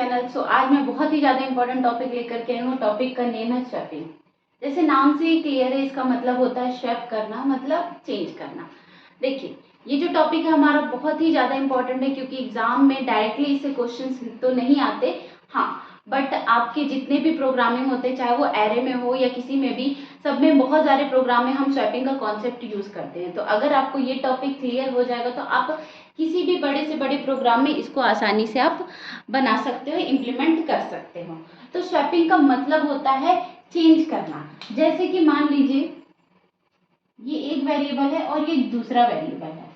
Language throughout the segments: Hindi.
चैनल। आज मैं बहुत ही ज़्यादा इंपॉर्टेंट टॉपिक लेकर के आई हूँ। टॉपिक का नेम है स्वैपिंग। जैसे नाम से ही क्लियर है, इसका मतलब होता है स्वैप करना, मतलब चेंज करना। देखिए, ये जो टॉपिक है हमारा बहुत ही ज़्यादा इंपॉर्टेंट है, क्योंकि एग्जाम में डायरेक्टली इससे क्वेश्चंस तो नहीं आते, हाँ, बट आपके जितने भी प्रोग्रामिंग होते हैं, चाहे वो एरे में हो या किसी में भी, सब में बहुत सारे प्रोग्राम में हम स्वैपिंग का कॉन्सेप्ट यूज़ करते हैं। तो अगर आपको ये टॉपिक क्लियर हो जाएगा तो आप किसी भी बड़े से बड़े प्रोग्राम में इसको आसानी से आप बना सकते हो, इम्प्लीमेंट कर सकते हो। तो स्वैपिंग का मतलब होता है चेंज करना। जैसे कि मान लीजिए ये एक वेरिएबल है और ये दूसरा वेरिएबल है,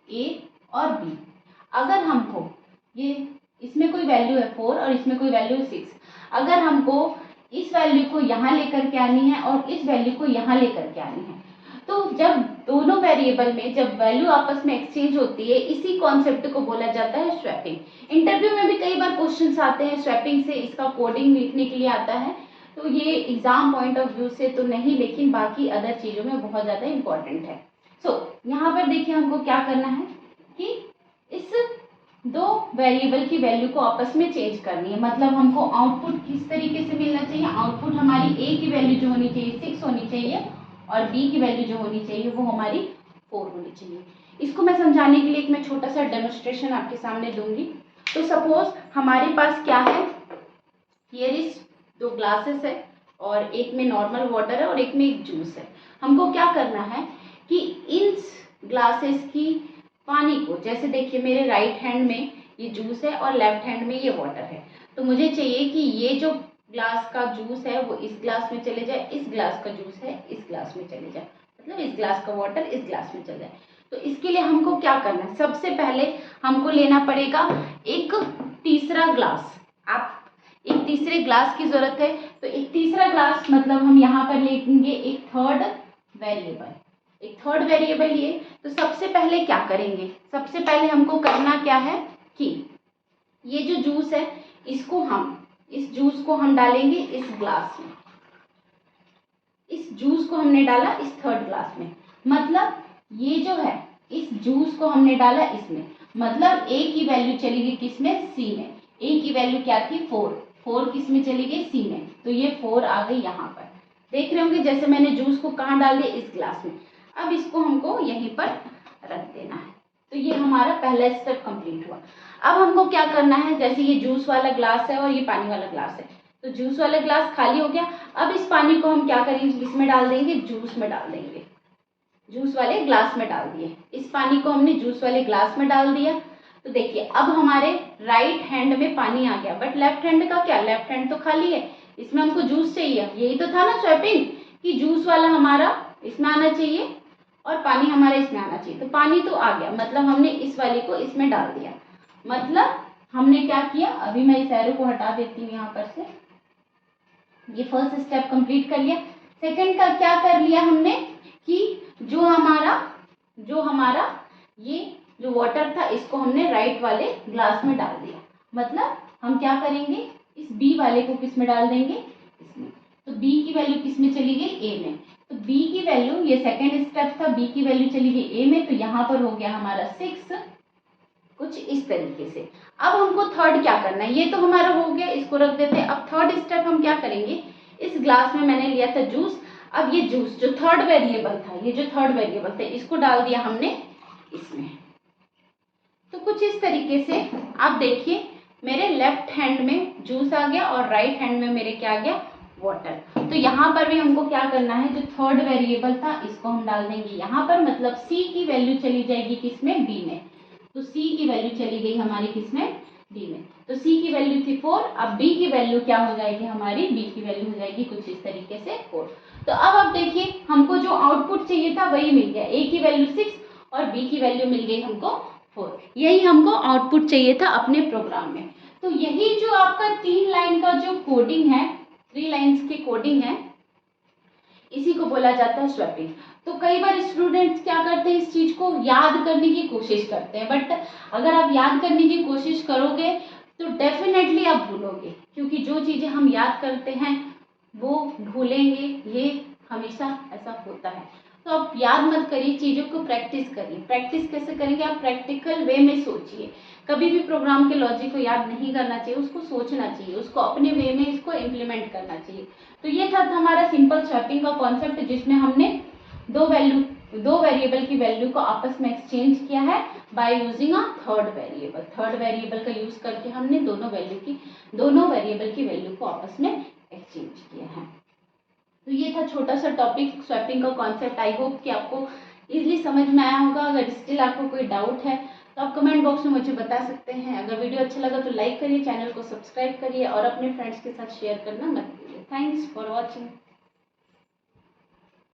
ए और बी। अगर हमको ये इसमें कोई वैल्यू है 4 और इसमें कोई वैल्यू है 6, अगर हमको इस वैल्यू को यहाँ लेकर के आनी है और इस वैल्यू को यहाँ लेकर के आनी है, तो जब दोनों वेरिएबल में जब वैल्यू आपस में एक्सचेंज होती है, इसी कॉन्सेप्ट को बोला जाता है स्वैपिंग। इंटरव्यू में भी कई बार क्वेश्चंस आते हैं स्वैपिंग से, इसका कोडिंग लिखने के लिए आता है। तो ये एग्जाम पॉइंट ऑफ व्यू से तो नहीं, लेकिन बाकी अदर चीज़ों में बहुत ज़्यादा इंपॉर्टेंट है। यहाँ पर देखिए हमको क्या करना है कि इस दो वेरिएबल की वैल्यू को आपस में चेंज करनी है। मतलब हमको आउटपुट किस तरीके से मिलना चाहिए, आउटपुट हमारी ए की वैल्यू जो होनी चाहिए 6 होनी चाहिए और बी की वैल्यू जो होनी चाहिए वो हमारी 4 होनी चाहिए। इसको मैं समझाने के लिए एक मैं छोटा सा डेमोन्स्ट्रेशन आपके सामने दूंगी। तो सपोज हमारे पास क्या है, हियर इज 2 ग्लासेस है और एक में नॉर्मल वाटर है और एक में एक जूस है। हमको क्या करना है कि इन ग्लासेस की पानी को, जैसे देखिए मेरे राइट हैंड में ये जूस है और लेफ्ट हैंड में ये वाटर है, तो मुझे चाहिए कि ये जो ग्लास का जूस है वो इस ग्लास में चले जाए, इस ग्लास का जूस है इस ग्लास में चले जाए, मतलब इस ग्लास का वाटर इस ग्लास में चले जाए। तो इसके लिए हमको क्या करना है, सबसे पहले हमको लेना पड़ेगा एक तीसरा ग्लास। आप एक तीसरे ग्लास की जरूरत है, तो एक तीसरा ग्लास मतलब हम यहाँ पर लेंगे एक थर्ड वेरिएबल लिए। तो सबसे पहले क्या करेंगे, सबसे पहले हमको करना क्या है कि ये जो जूस है इस जूस को हम डालेंगे इस ग्लास में, इस जूस को हमने डाला इस थर्ड ग्लास में, मतलब ये जो है इस जूस को हमने डाला इसमें, मतलब ए की वैल्यू चली गई किसमें, सी में। ए की वैल्यू क्या थी 4 किस में चली गई, सी में, तो ये 4 आ गई यहाँ पर। देख रहे होंगे जैसे मैंने जूस को कहाँ डाल दिया, इस ग्लास में। अब इसको हमको यहीं पर रख देना है। तो ये हमारा पहला स्टेप कंप्लीट हुआ। अब हमको क्या करना है, जैसे ये जूस वाला ग्लास है और ये पानी वाला ग्लास है, तो जूस वाला ग्लास खाली हो गया। अब इस पानी को हम क्या करेंगे, किसमें डाल देंगे, जूस में डाल देंगे, जूस वाले ग्लास में डाल दिए। इस पानी को हमने जूस वाले ग्लास में डाल दिया। तो देखिए अब हमारे राइट हैंड में पानी आ गया, बट लेफ्ट हैंड का क्या, लेफ्ट हैंड तो खाली है, इसमें हमको जूस चाहिए। यही तो था ना स्वैपिंग, कि जूस वाला हमारा इसमें आना चाहिए और पानी हमारा इसमें आना चाहिए। तो पानी तो आ गया, मतलब हमने इस वाली को इसमें डाल दिया। मतलब हमने क्या किया, अभी मैं इस एरो को हटा देती हूँ यहाँ पर से। ये फर्स्ट स्टेप कंप्लीट कर लिया। सेकंड का क्या कर लिया हमने कि जो हमारा ये जो वाटर था इसको हमने राइट वाले ग्लास में डाल दिया। मतलब हम क्या करेंगे, इस बी वाले को किस में डाल देंगे, इसमें। तो बी की वैल्यू किस में चली गई, ए में। तो बी की वैल्यू, ये सेकंड स्टेप था, बी की वैल्यू चली गई ए में, तो यहाँ पर हो गया हमारा 6, कुछ इस तरीके से। अब हमको थर्ड क्या करना है, ये तो हमारा हो गया, इसको रख देते हैं। अब थर्ड स्टेप हम क्या करेंगे, इस ग्लास में मैंने लिया था जूस, अब ये जूस जो थर्ड वेरिएबल था, इसको डाल दिया हमने इसमें। तो कुछ इस तरीके से आप देखिए मेरे लेफ्ट हैंड में जूस आ गया और राइट हैंड में मेरे क्या आ गया, वाटर। तो यहाँ पर भी हमको क्या करना है, जो थर्ड वेरिएबल था इसको हम डाल देंगे यहाँ पर, मतलब सी की वैल्यू चली जाएगी किसमें, बी में। तो सी की वैल्यू चली गई हमारी किसमें, डी में। तो सी की वैल्यू थी 4, अब बी की वैल्यू क्या हो जाएगी हमारी, बी की वैल्यू हो जाएगी कुछ इस तरीके से 4। तो अब आप देखिए हमको जो आउटपुट चाहिए था वही मिल गया, ए की वैल्यू 6 और बी की वैल्यू मिल गई हमको 4। यही हमको आउटपुट चाहिए था अपने प्रोग्राम में। तो यही जो आपका 3 लाइन का जो कोडिंग है, 3 लाइन्स की कोडिंग है, इसी को बोला जाता है स्वैपिंग। तो कई बार स्टूडेंट्स क्या करते हैं, इस चीज को याद करने की कोशिश करते हैं, बट अगर आप याद करने की कोशिश करोगे तो डेफिनेटली आप भूलोगे, क्योंकि जो चीजें हम याद करते हैं वो भूलेंगे, ये हमेशा ऐसा होता है। तो आप याद मत करिए, चीज़ों को प्रैक्टिस करिए। प्रैक्टिस कैसे करेंगे, आप प्रैक्टिकल वे में सोचिए। कभी भी प्रोग्राम के लॉजिक को याद नहीं करना चाहिए, उसको सोचना चाहिए, उसको अपने वे में इसको इम्प्लीमेंट करना चाहिए। तो ये था हमारा सिंपल स्वैपिंग का कॉन्सेप्ट, जिसमें हमने दो वेरिएबल की वैल्यू को आपस में एक्सचेंज किया है by using a third variable. Third variable का यूज करके हमने दोनों वेरिएबल की वैल्यू को आपस में एक्सचेंज किया है। तो ये था छोटा सा टॉपिक स्वैपिंग का कॉन्सेप्ट। आई होप कि आपको इजीली समझ में आया होगा। अगर स्टिल आपको कोई डाउट है तो आप कमेंट बॉक्स में मुझे बता सकते हैं। अगर वीडियो अच्छा लगा तो लाइक करिए, चैनल को सब्सक्राइब करिए और अपने फ्रेंड्स के साथ शेयर करना मत भूलिए। Thanks for watching.